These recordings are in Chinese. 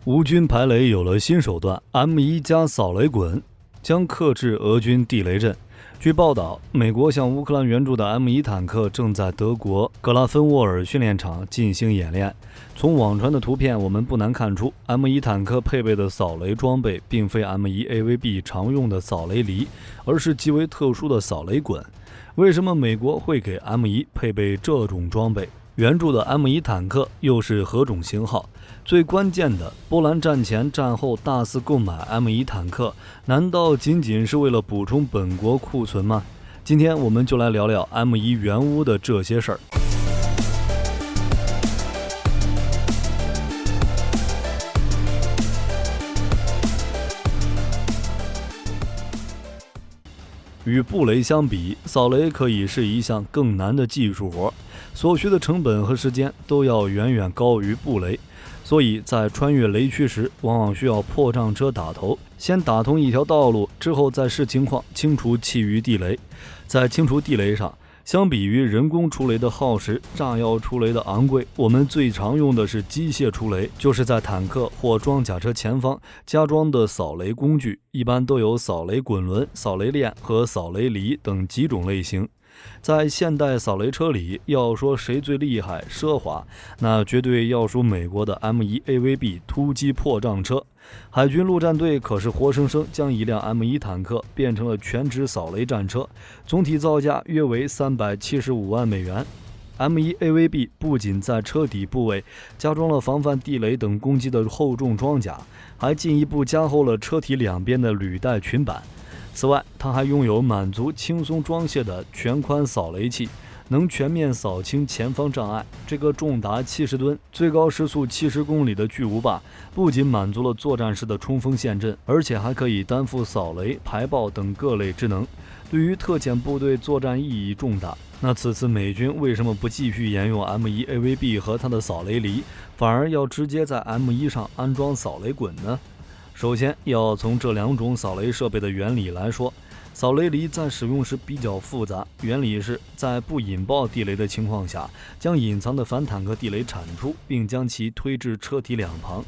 乌军排雷有了新手段 ，M1加扫雷滚将克制俄军地雷阵。据报道，美国向乌克兰援助的 M1坦克正在德国格拉芬沃尔训练场进行演练。从网传的图片，我们不难看出 ，M1坦克配备的扫雷装备并非 M1 AVB 常用的扫雷犁，而是极为特殊的扫雷滚。为什么美国会给 M1配备这种装备？援助的 M1坦克又是何种型号？最关键的，波兰战前战后大肆购买 M1坦克，难道仅仅是为了补充本国库存吗？今天我们就来聊聊 M1援乌的这些事儿。与布雷相比，扫雷可以是一项更难的技术活，所需的成本和时间都要远远高于布雷。所以在穿越雷区时，往往需要破障车打头，先打通一条道路，之后再视情况清除其余地雷。在清除地雷上，相比于人工除雷的耗时，炸药除雷的昂贵，我们最常用的是机械除雷，就是在坦克或装甲车前方加装的扫雷工具，一般都有扫雷滚轮、扫雷链和扫雷犁等几种类型。在现代扫雷车里，要说谁最厉害、奢华，那绝对要数美国的 M1 AVB 突击破障车。海军陆战队可是活生生将一辆 M1 坦克变成了全职扫雷战车，总体造价约为375万美元。M1 AVB 不仅在车底部位加装了防范地雷等攻击的厚重装甲，还进一步加厚了车体两边的履带裙板。此外，它还拥有满足轻松装卸的全宽扫雷器，能全面扫清前方障碍。这个重达70吨、最高时速70公里的巨无霸，不仅满足了作战时的冲锋陷阵，而且还可以担负扫雷、排爆等各类职能，对于特遣部队作战意义重大。那此次美军为什么不继续沿用 M1 AVB 和它的扫雷犁，反而要直接在 M1上安装扫雷滚呢？首先要从这两种扫雷设备的原理来说，扫雷犁在使用时比较复杂，原理是在不引爆地雷的情况下，将隐藏的反坦克地雷铲除，并将其推至车体两旁。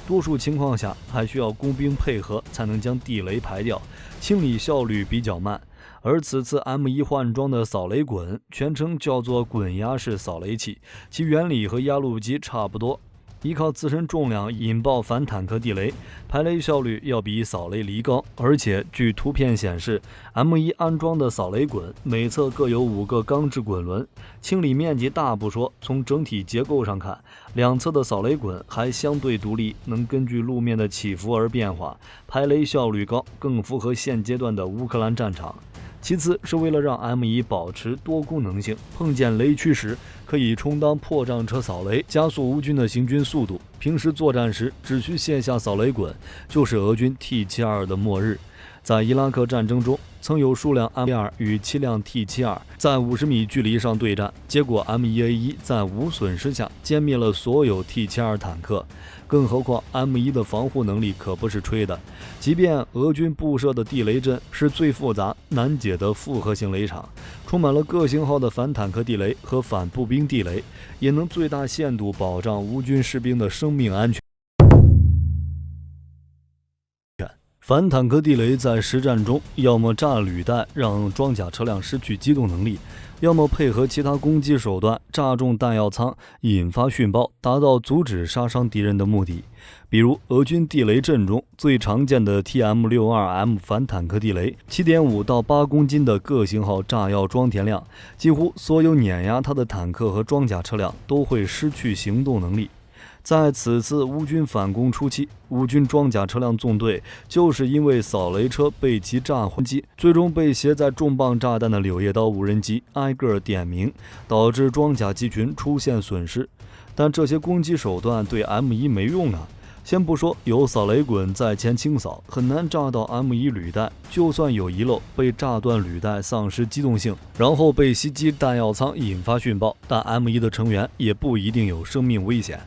多数情况下还需要工兵配合才能将地雷排掉，清理效率比较慢。而此次 M1换装的扫雷滚，全称叫做滚压式扫雷器，其原理和压路机差不多。依靠自身重量引爆反坦克地雷，排雷效率要比扫雷犁高，而且据图片显示 ，M1安装的扫雷滚每侧各有5个钢制滚轮，清理面积大不说，从整体结构上看，两侧的扫雷滚还相对独立，能根据路面的起伏而变化，排雷效率高，更符合现阶段的乌克兰战场。其次是为了让 M1保持多功能性，碰见雷区时可以充当破障车扫雷，加速乌军的行军速度。平时作战时只需卸下扫雷滚，就是俄军 T72 的末日。在伊拉克战争中，曾有数辆 M2 与7辆 T72 在50米距离上对战，结果 M1A1 在无损失下歼灭了所有 T72 坦克。更何况 M1的防护能力可不是吹的，即便俄军布设的地雷阵是最复杂难解的复合型雷场，充满了各型号的反坦克地雷和反步兵地雷，也能最大限度保障乌军士兵的生命安全。反坦克地雷在实战中，要么炸履带让装甲车辆失去机动能力，要么配合其他攻击手段炸中弹药仓，引发殉爆，达到阻止杀伤敌人的目的。比如俄军地雷阵中最常见的 TM62M 反坦克地雷， 7.5到8公斤的各型号炸药装填量，几乎所有碾压它的坦克和装甲车辆都会失去行动能力。在此次乌军反攻初期，乌军装甲车辆纵队就是因为扫雷车被其炸昏击，最终被携载重磅炸弹的柳叶刀无人机挨个点名，导致装甲机群出现损失。但这些攻击手段对 M1没用啊！先不说有扫雷滚在前清扫，很难炸到 M1履带，就算有遗漏，被炸断履带丧失机动性，然后被袭击弹药仓引发殉爆，但 M1的成员也不一定有生命危险。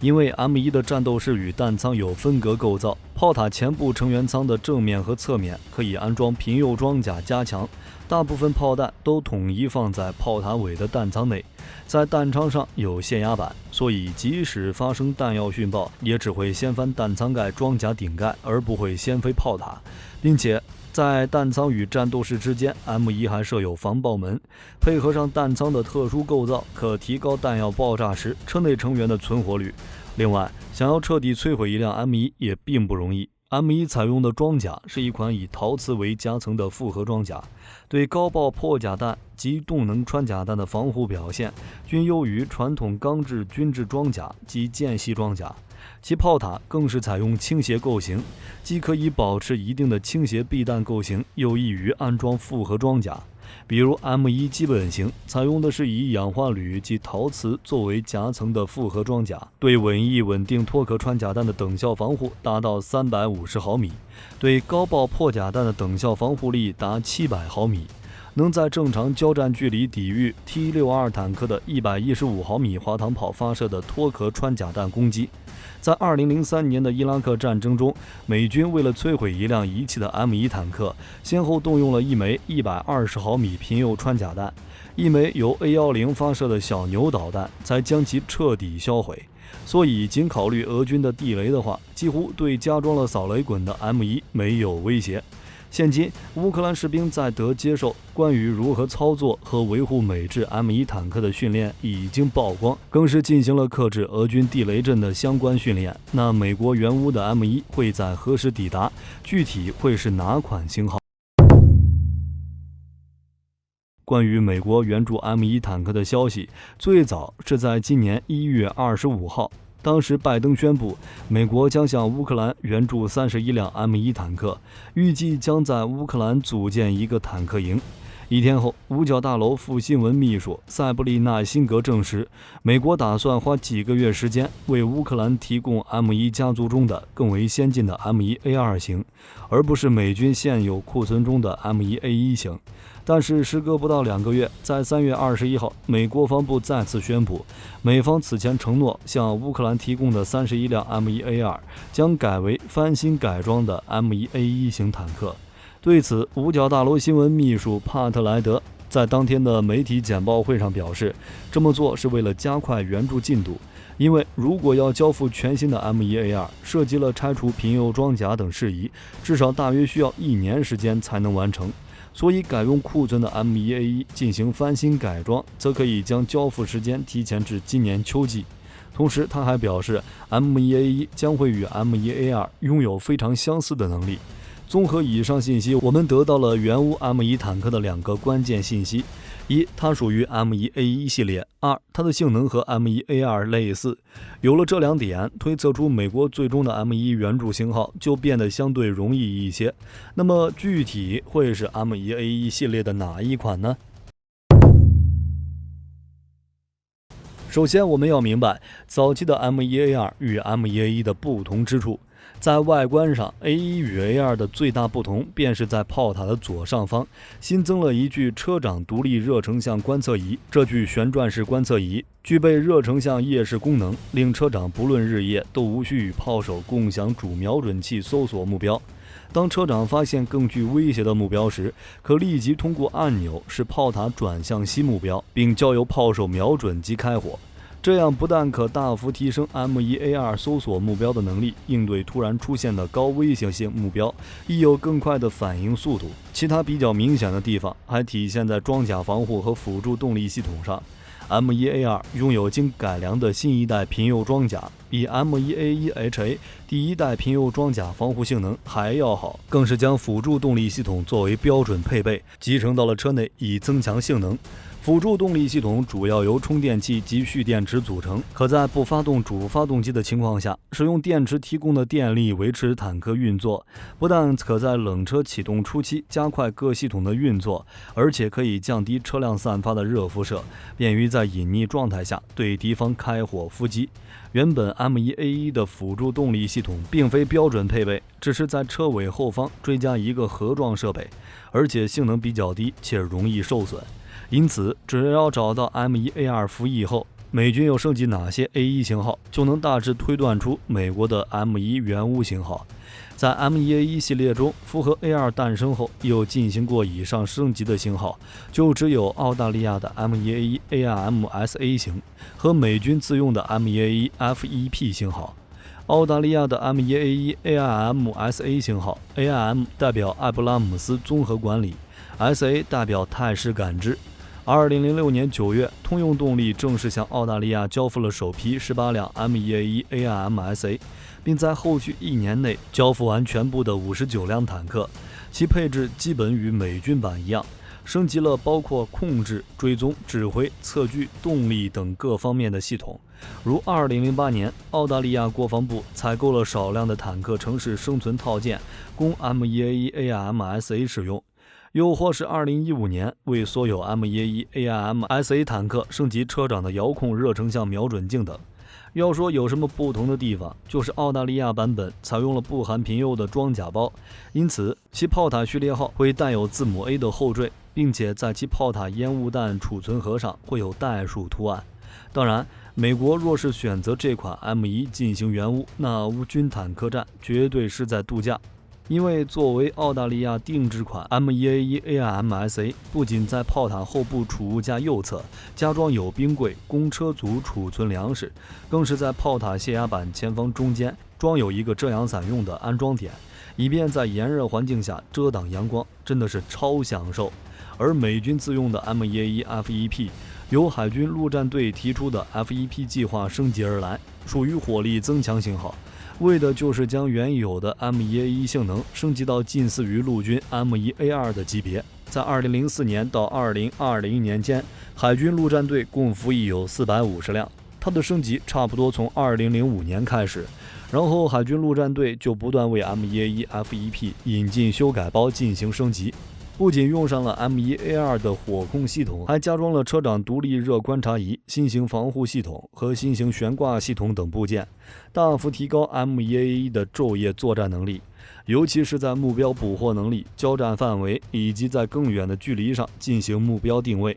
因为 M1的战斗室与弹仓有分隔构造，炮塔前部成员舱的正面和侧面可以安装平右装甲加强，大部分炮弹都统一放在炮塔尾的弹仓内，在弹舱上有泄压板，所以即使发生弹药殉爆，也只会掀翻弹舱盖装甲顶盖，而不会掀飞炮塔，并且在弹舱与战斗室之间 ，M1 还设有防爆门，配合上弹舱的特殊构造，可提高弹药爆炸时车内成员的存活率。另外，想要彻底摧毁一辆 M1 也并不容易。M1 采用的装甲是一款以陶瓷为夹层的复合装甲，对高爆破甲弹及动能穿甲弹的防护表现均优于传统钢制军制装甲及间隙装甲。其炮塔更是采用倾斜构型，既可以保持一定的倾斜避弹构型，又易于安装复合装甲。比如 M1 基本型采用的是以氧化铝及陶瓷作为夹层的复合装甲，对稳翼稳定脱壳穿甲弹的等效防护达到350毫米，对高爆破甲弹的等效防护力达700毫米，能在正常交战距离抵御 T-62坦克的115毫米滑膛炮发射的脱壳穿甲弹攻击。在2003年的伊拉克战争中，美军为了摧毁一辆遗弃的 M1 坦克，先后动用了一枚120毫米平右穿甲弹，一枚由 A10发射的小牛导弹，才将其彻底销毁。所以仅考虑俄军的地雷的话，几乎对加装了扫雷滚的 M1 没有威胁。现今，乌克兰士兵在德接受关于如何操作和维护美制 M1 坦克的训练已经曝光，更是进行了克制俄军地雷阵的相关训练。那美国援乌的 M1 会在何时抵达？具体会是哪款型号？关于美国援助 M1 坦克的消息，最早是在今年1月25号。当时拜登宣布，美国将向乌克兰援助31辆 M1 坦克，预计将在乌克兰组建一个坦克营。一天后，五角大楼副新闻秘书塞布丽娜·辛格证实，美国打算花几个月时间为乌克兰提供 M1 家族中的更为先进的 M1A2 型，而不是美军现有库存中的 M1A1 型。但是时隔不到2个月，在3月21号，美国防部再次宣布，美方此前承诺向乌克兰提供的31辆 M1A2 将改为翻新改装的 M1A1 型坦克。对此，五角大楼新闻秘书帕特莱德在当天的媒体简报会上表示，这么做是为了加快援助进度，因为如果要交付全新的 M1A2， 涉及了拆除平右装甲等事宜，至少大约需要1年时间才能完成。所以改用库存的 M1A1 进行翻新改装，则可以将交付时间提前至今年秋季。同时，他还表示 M1A1 将会与 M1A2 拥有非常相似的能力。综合以上信息，我们得到了援乌 M1 坦克的2个关键信息：一，它属于 M1A1 系列；二，它的性能和 M1A2 类似。有了这2点，推测出美国最终的 M1 援助型号就变得相对容易一些。那么具体会是 M1A1 系列的哪一款呢？首先，我们要明白早期的 M1A2 与 M1A1 的不同之处。在外观上 ，A1 与 A2 的最大不同便是在炮塔的左上方新增了一具车长独立热成像观测仪。这具旋转式观测仪具备热成像夜视功能，令车长不论日夜都无需与炮手共享主瞄准器搜索目标。当车长发现更具威胁的目标时，可立即通过按钮使炮塔转向新目标，并交由炮手瞄准及开火。这样不但可大幅提升 M1A2 搜索目标的能力，应对突然出现的高威胁性目标，亦有更快的反应速度。其他比较明显的地方还体现在装甲防护和辅助动力系统上。M1A2 拥有经改良的新一代平右装甲，比 M1A1HA 第一代平右装甲防护性能还要好，更是将辅助动力系统作为标准配备，集成到了车内以增强性能。辅助动力系统主要由充电器及蓄电池组成，可在不发动主发动机的情况下，使用电池提供的电力维持坦克运作。不但可在冷车启动初期加快各系统的运作，而且可以降低车辆散发的热辐射，便于在隐匿状态下对敌方开火伏击。原本 M1A1 的辅助动力系统并非标准配备，只是在车尾后方追加一个盒状设备，而且性能比较低且容易受损。因此，只要找到 M1A2 服役后，美军又升级哪些 A1 型号，就能大致推断出美国的 M1 援乌型号。在 M1A1 系列中，符合 A2 诞生后又进行过以上升级的型号，就只有澳大利亚的 M1A1 ARMSA 型和美军自用的 M1A1 FEP 型号。澳大利亚的 M1A1 ARMSA 型号 ，ARM 代表艾布拉姆斯综合管理 ，SA 代表态势感知。2006年9月，通用动力正式向澳大利亚交付了首批18辆 M1A1 ARMSA， 并在后续1年内交付完全部的59辆坦克，其配置基本与美军版一样，升级了包括控制、追踪、指挥、测距、动力等各方面的系统。如2008年，澳大利亚国防部采购了少量的坦克城市生存套件，供 M1A1 ARMSA 使用。又或是2015年，为所有 M1A1 ARMSA 坦克升级车长的遥控热成像瞄准镜等。要说有什么不同的地方，就是澳大利亚版本采用了不含贫铀的装甲包，因此其炮塔序列号会带有字母 A 的后缀，并且在其炮塔烟雾弹储存盒上会有袋鼠图案。当然，美国若是选择这款 M1 进行援乌，那乌军坦克战绝对是在度假。因为作为澳大利亚定制款 M1A1 ARMSA， 不仅在炮塔后部储物架右侧加装有冰柜，供车组储存粮食，更是在炮塔泄压板前方中间装有一个遮阳伞用的安装点，以便在炎热环境下遮挡阳光，真的是超享受。而美军自用的 M1A1 FEP 由海军陆战队提出的 FEP 计划升级而来，属于火力增强型号，为的就是将原有的 M1A1 性能升级到近似于陆军 M1A2 的级别。在2004年到2020年间，海军陆战队共服役有450辆，它的升级差不多从2005年开始，然后海军陆战队就不断为 M1A1 FEP 引进修改包进行升级。不仅用上了 M1A2 的火控系统，还加装了车长独立热观察仪、新型防护系统和新型悬挂系统等部件，大幅提高 M1A1 的昼夜作战能力，尤其是在目标捕获能力、交战范围以及在更远的距离上进行目标定位。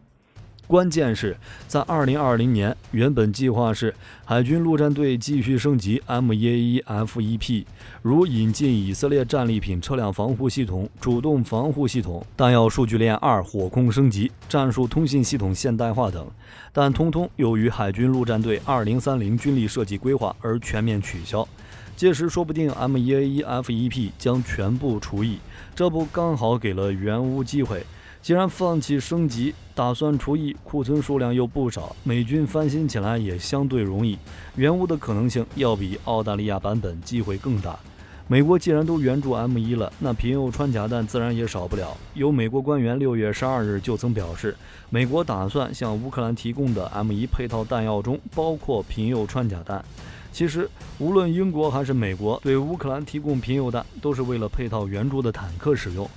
关键是在2020年，原本计划是海军陆战队继续升级 M1A1 FEP， 如引进以色列战利品车辆防护系统、主动防护系统、弹药数据链2火控升级、战术通信系统现代化等，但通通由于海军陆战队2030军力设计规划而全面取消。届时说不定 M1A1 FEP 将全部除役，这不刚好给了援乌机会。既然放弃升级，打算除役，库存数量又不少，美军翻新起来也相对容易，援乌的可能性要比澳大利亚版本机会更大。美国既然都援助 M1 了，那贫铀穿甲弹自然也少不了。有美国官员6月12日就曾表示，美国打算向乌克兰提供的 M1 配套弹药中包括贫铀穿甲弹。其实，无论英国还是美国对乌克兰提供贫铀弹，都是为了配套援助的坦克使用。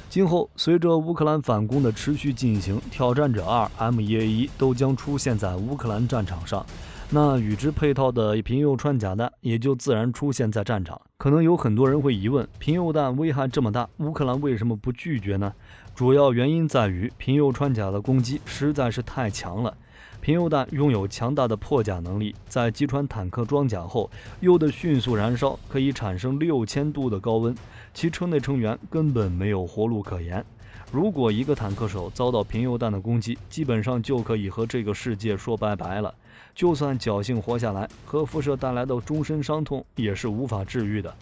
今后随着乌克兰反攻的持续进行，挑战者2 M1A1 都将出现在乌克兰战场上，那与之配套的贫铀穿甲弹也就自然出现在战场。可能有很多人会疑问，贫铀弹危害这么大，乌克兰为什么不拒绝呢？主要原因在于贫铀穿甲的攻击实在是太强了。贫铀弹拥有强大的破甲能力，在击穿坦克装甲后，铀的迅速燃烧可以产生6000度的高温，其车内成员根本没有活路可言。如果一个坦克手遭到贫铀弹的攻击，基本上就可以和这个世界说拜拜了。就算侥幸活下来，核辐射带来的终身伤痛也是无法治愈的。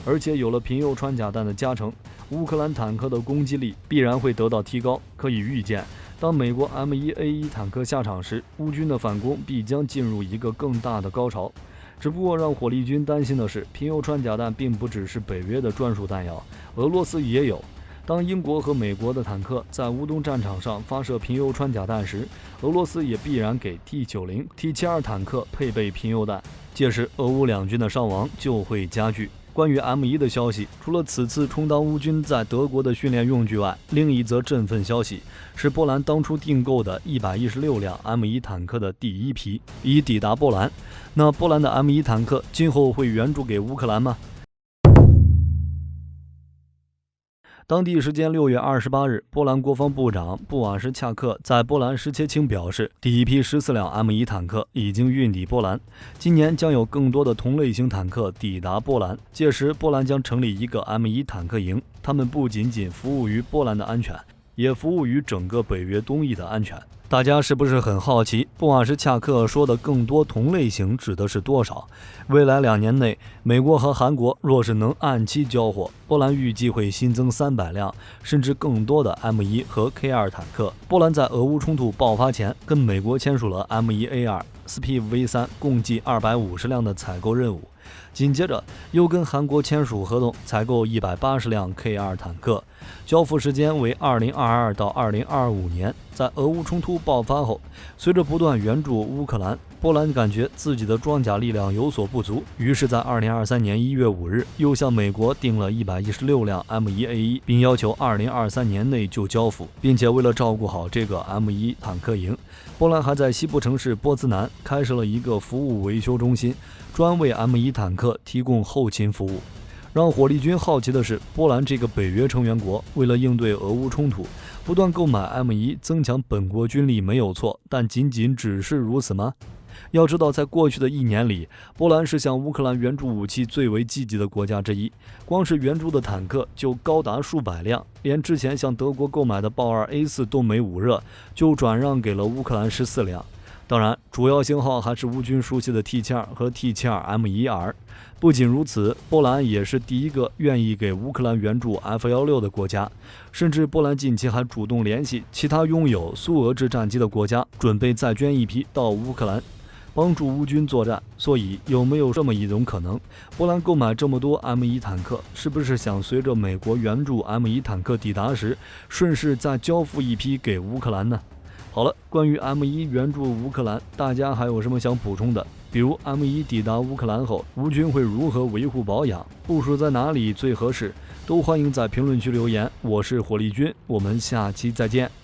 而且有了贫铀穿甲弹的加成，乌克兰坦克的攻击力必然会得到提高。可以预见，当美国 M1A1 坦克下场时，乌军的反攻必将进入一个更大的高潮。只不过让火力军担心的是，贫铀穿甲弹并不只是北约的专属弹药，俄罗斯也有。当英国和美国的坦克在乌东战场上发射贫铀穿甲弹时，俄罗斯也必然给 T90、T72 坦克配备贫铀弹，届时俄乌两军的伤亡就会加剧。关于 M1 的消息，除了此次充当乌军在德国的训练用具外，另一则振奋消息是波兰当初订购的116辆 M1 坦克的第一批已抵达波兰。那波兰的 M1 坦克今后会援助给乌克兰吗？当地时间6月28日，波兰国防部长布瓦什恰克在波兰时切青表示，第一批14辆 M1 坦克已经运抵波兰，今年将有更多的同类型坦克抵达波兰，届时波兰将成立一个 M1 坦克营，他们不仅仅服务于波兰的安全，也服务于整个北约东翼的安全。大家是不是很好奇，布瓦什恰克说的更多同类型指的是多少？未来2年内，美国和韩国若是能按期交货，波兰预计会新增300辆甚至更多的 M1 和 K2 坦克。波兰在俄乌冲突爆发前跟美国签署了 M1A2、Spiv V3 共计250辆的采购任务，紧接着又跟韩国签署合同，采购180辆 K2 坦克，交付时间为2022到2025年。在俄乌冲突爆发后，随着不断援助乌克兰，波兰感觉自己的装甲力量有所不足，于是在2023年1月5日又向美国订了116辆 M1A1， 并要求2023年内就交付，并且为了照顾好这个 M1 坦克营，波兰还在西部城市波兹南开设了一个服务维修中心，专为 M1 坦克提供后勤服务。让火力军好奇的是，波兰这个北约成员国为了应对俄乌冲突，不断购买 M1 增强本国军力没有错，但仅仅只是如此吗？要知道，在过去的1年里，波兰是向乌克兰援助武器最为积极的国家之一，光是援助的坦克就高达数百辆，连之前向德国购买的豹2 A4 都没捂热，就转让给了乌克兰14辆。当然，主要型号还是乌军熟悉的 T72 和 T72 M1R。不仅如此，波兰也是第一个愿意给乌克兰援助 F-16的国家，甚至波兰近期还主动联系其他拥有苏俄制战机的国家，准备再捐一批到乌克兰，帮助乌军作战。所以，有没有这么一种可能，波兰购买这么多 M1 坦克，是不是想随着美国援助 M1 坦克抵达时，顺势再交付一批给乌克兰呢？好了，关于 M1 援助乌克兰，大家还有什么想补充的？比如 M1 抵达乌克兰后，乌军会如何维护保养，部署在哪里最合适？都欢迎在评论区留言。我是火力军，我们下期再见。